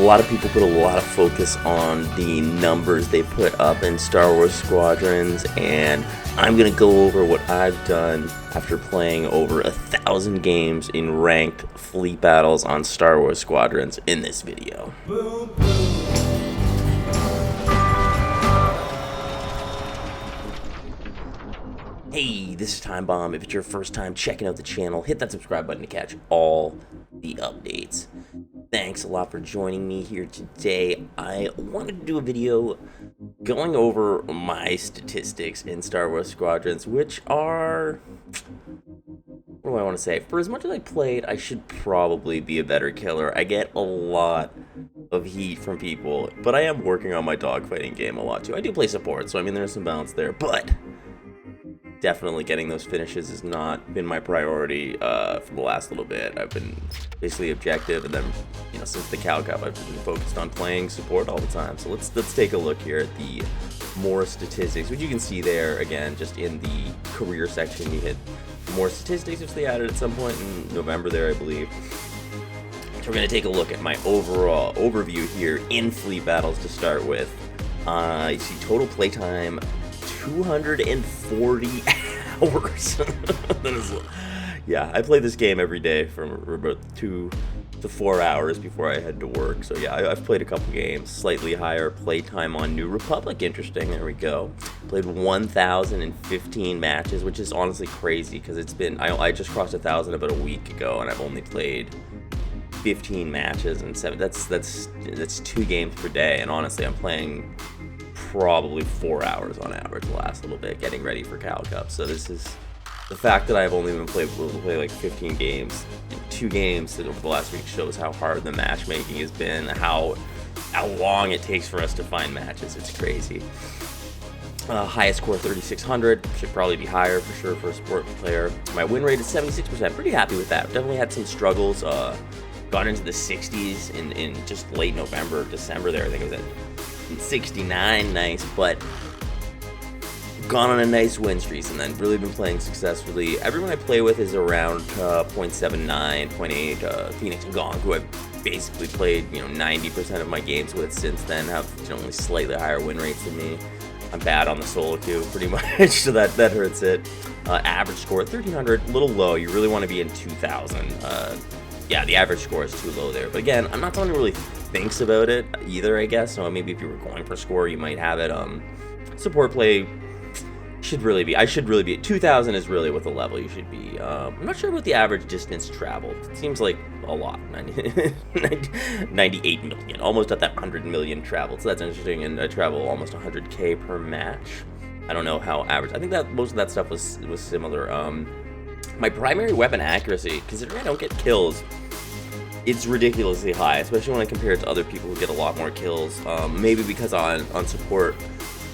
lot of people put a lot of focus on the numbers they put up in Star Wars Squadrons, and I'm going to go over what I've done after playing over 1,000 games in ranked fleet battles on Star Wars Squadrons in this video. Boom, boom. Hey, this is Time Bomb. If it's your first time checking out the channel, hit that subscribe button to catch all the updates. Thanks a lot for joining me here today. I wanted to do a video going over my statistics in Star Wars Squadrons, which are... what do I want to say? For as much as I played, I should probably be a better killer. I get a lot of heat from people, but I am working on my dogfighting game a lot too. I do play support, so I mean there's some balance there, but definitely getting those finishes has not been my priority for the last little bit. I've been basically objective, and then, you know, since the Cal Cup, I've been focused on playing support all the time. So let's take a look here at the more statistics, which you can see there again, just in the career section. You hit more statistics, which they added at some point in November there, I believe. So we're going to take a look at my overall overview here in fleet battles to start with. You see total playtime 240 hours. Yeah, I play this game every day from about 2 to 4 hours before I head to work. So yeah, I've played a couple games. Slightly higher playtime on New Republic. Interesting. There we go. Played 1,015 matches, which is honestly crazy because it's been I just crossed 1,000 about a week ago, and I've only played 15 matches and 7. That's 2 games per day, and honestly, I'm playing probably 4 hours on average the last little bit getting ready for Cal Cup. So this is the fact that I've only been able to play like 15 games in 2 games over the last week shows how hard the matchmaking has been, how long it takes for us to find matches. It's crazy. Highest score 3,600, should probably be higher for sure for a sport player. My win rate is 76%, pretty happy with that. Definitely had some struggles, got into the 60s in just late November, December there. I think it was at 69, nice, but gone on a nice win streak, and then really been playing successfully. Everyone I play with is around 0.79, 0.8. Phoenix and Gong, who I've basically played 90% of my games with since then, have only slightly higher win rates than me. I'm bad on the solo queue, pretty much, so that hurts it. Average score 1,300, a little low. You really want to be in 2,000. Yeah, the average score is too low there. But again, I'm not someone who really thinks about it either, I guess. So maybe if you were going for score, you might have it. Support play should really be. I should really be at 2,000 is really what the level you should be. I'm not sure about the average distance traveled. It seems like a lot. 98 million, almost at that 100 million traveled. So that's interesting. And I travel almost 100K per match. I don't know how average. I think that most of that stuff was similar. My primary weapon accuracy, considering I don't get kills, it's ridiculously high, especially when I compare it to other people who get a lot more kills. Maybe because on support,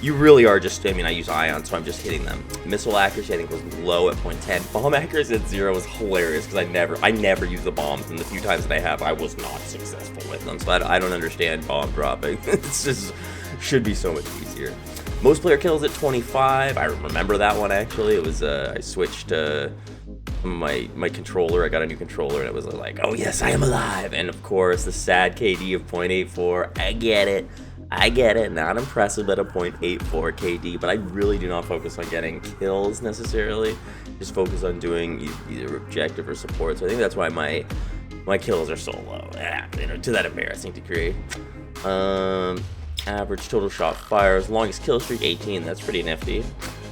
you really are just, I use ion, so I'm just hitting them. Missile accuracy, I think, was low at 0.10. Bomb accuracy at 0 was hilarious, because I never use the bombs, and the few times that I have, I was not successful with them, so I don't understand bomb dropping. It's just, should be so much easier. Most player kills at 25. I remember that one, actually. It was, I switched to my controller. I got a new controller, and it was like, oh yes, I am alive. And of course, the sad KD of 0.84. I get it, not impressive at a 0.84 KD, but I really do not focus on getting kills necessarily. Just focus on doing either objective or support. So I think that's why my kills are so low, to that embarrassing degree. Average total shot fires, longest kill streak 18. That's pretty nifty.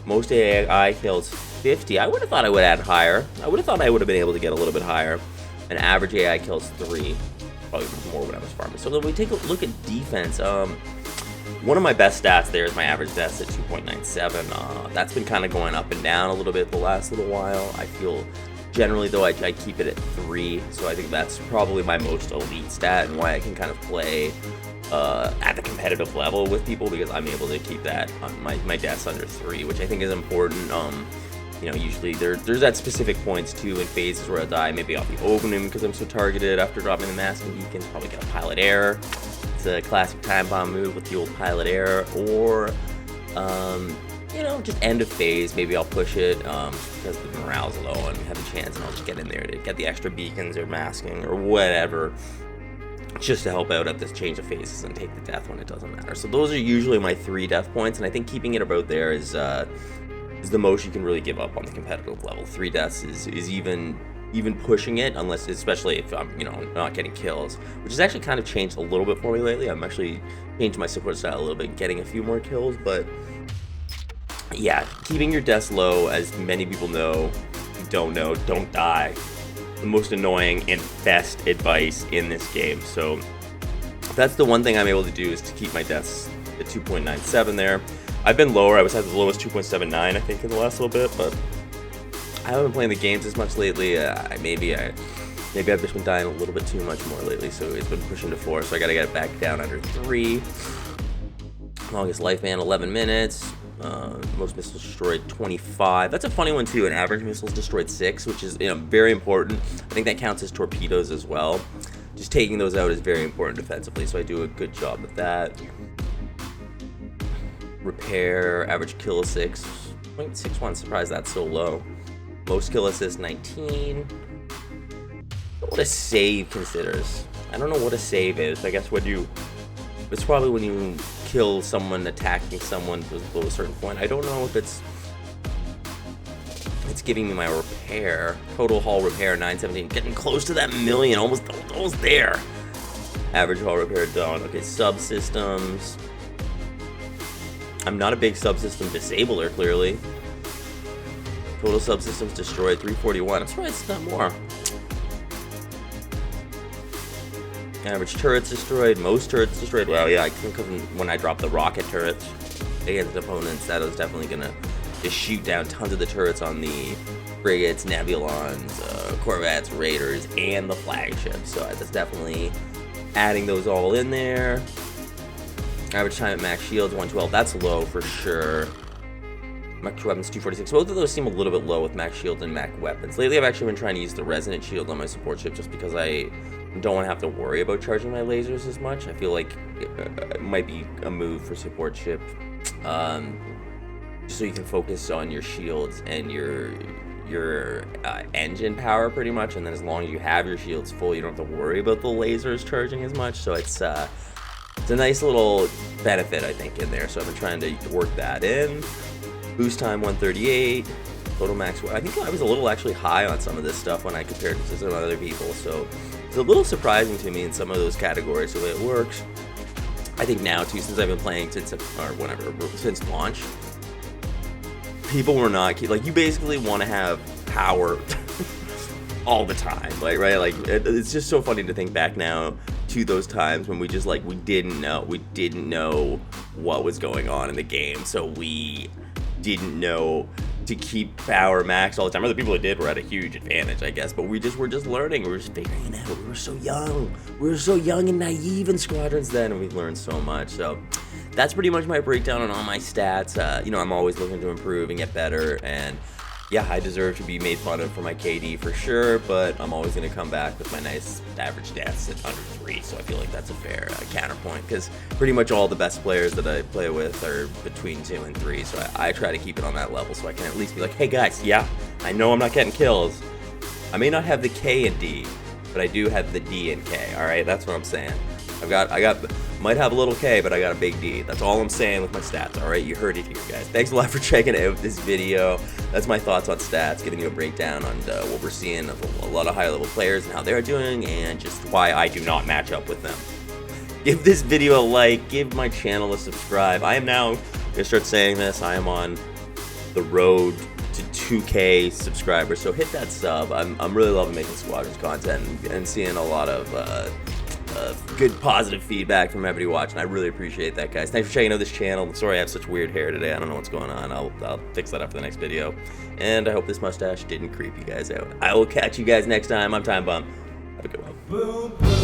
Most AI kills 50. I would have thought I would add higher. I would have thought I would have been able to get a little bit higher. And average AI kills 3. Probably more when I was farming. So when we take a look at defense, one of my best stats there is my average deaths at 2.97. That's been kind of going up and down a little bit the last little while. I feel generally, though, I keep it at 3. So I think that's probably my most elite stat, and why I can kind of play at the competitive level with people, because I'm able to keep that on my deaths under 3, which I think is important. Usually there's at specific points too in phases where I'll die, maybe off the opening because I'm so targeted after dropping the masking beacons, probably get a pilot error. It's a classic time bomb move with the old pilot error, or just end of phase, maybe I'll push it because the morale's low and we have a chance, and I'll just get in there to get the extra beacons or masking or whatever. just to help out at this change of phases and take the death when it doesn't matter. So those are usually my 3 death points, and I think keeping it about there is the most you can really give up on the competitive level. 3 deaths is even pushing it, unless, especially if I'm, not getting kills, which has actually kind of changed a little bit for me lately. I'm actually changed my support style a little bit, getting a few more kills, but yeah, keeping your deaths low, as many people know, don't die. The most annoying and best advice in this game. So that's the one thing I'm able to do, is to keep my deaths at 2.97 there. I've been lower. I was at the lowest 2.79, I think, in the last little bit, but I haven't been playing the games as much lately. Maybe I've just been dying a little bit too much more lately, so it's been pushing to 4, so I gotta get it back down under 3. Longest lifespan 11 minutes. Most missiles destroyed 25. That's a funny one too. An average missiles destroyed 6, which is very important. I think that counts as torpedoes as well. Just taking those out is very important defensively, so I do a good job with that. Repair, average kill assist 0.61. Surprised that's so low. Most kill assist 19. What a save considers. I don't know what a save is. I guess it's probably when you kill someone attacking someone below a certain point. I don't know if it's giving me my repair. Total hull repair 917. Getting close to that million. Almost there. Average hull repair done. Okay, subsystems. I'm not a big subsystem disabler, clearly. Total subsystems destroyed 341. I'm surprised it's not more. Average turrets destroyed, most turrets destroyed. Well, yeah, I think when I dropped the rocket turrets against opponents, that was definitely gonna just shoot down tons of the turrets on the frigates, Nebulons, Corvettes, Raiders, and the flagships. So that's definitely adding those all in there. Average time at max shields 112. That's low for sure. Max weapons 246. Both of those seem a little bit low with max shields and max weapons. Lately, I've actually been trying to use the resonant shield on my support ship just because I don't want to have to worry about charging my lasers as much. I feel like it might be a move for support ship, so you can focus on your shields and your engine power pretty much, and then as long as you have your shields full, you don't have to worry about the lasers charging as much. So it's a nice little benefit, I think, in there. So I've been trying to work that in. Boost time 138. Total max. I think I was a little actually high on some of this stuff when I compared it to some other people. So it's a little surprising to me in some of those categories the way it works. I think now too, since I've been playing since launch, people were not like, you basically want to have power all the time, right? Like it's just so funny to think back now to those times when we just we didn't know what was going on in the game, so we didn't know to keep power max all the time. Other people that did were at a huge advantage, I guess, but we were just learning. We were just figuring it out. We were so young and naive in Squadrons then, and we've learned so much. So that's pretty much my breakdown on all my stats. I'm always looking to improve and get better, and yeah, I deserve to be made fun of for my KD for sure, but I'm always going to come back with my nice average deaths at under 3, so I feel like that's a fair counterpoint, because pretty much all the best players that I play with are between 2 and 3, so I try to keep it on that level so I can at least be like, hey guys, yeah, I know I'm not getting kills. I may not have the K and D, but I do have the D and K, alright? That's what I'm saying. Might have a little K, but I got a big D. That's all I'm saying with my stats, alright? You heard it here, guys. Thanks a lot for checking out this video. That's my thoughts on stats, giving you a breakdown on what we're seeing of a lot of higher level players and how they're doing, and just why I do not match up with them. Give this video a like, give my channel a subscribe. I am now going to start saying this, I am on the road to 2K subscribers, so hit that sub. I'm really loving making Squadrons content and seeing a lot of good positive feedback from everybody watching. I really appreciate that, guys. Thanks for checking out this channel. Sorry I have such weird hair today. I don't know what's going on. I'll fix that up for the next video. And I hope this mustache didn't creep you guys out. I will catch you guys next time. I'm Time Bomb. Have a good one. Boom, boom.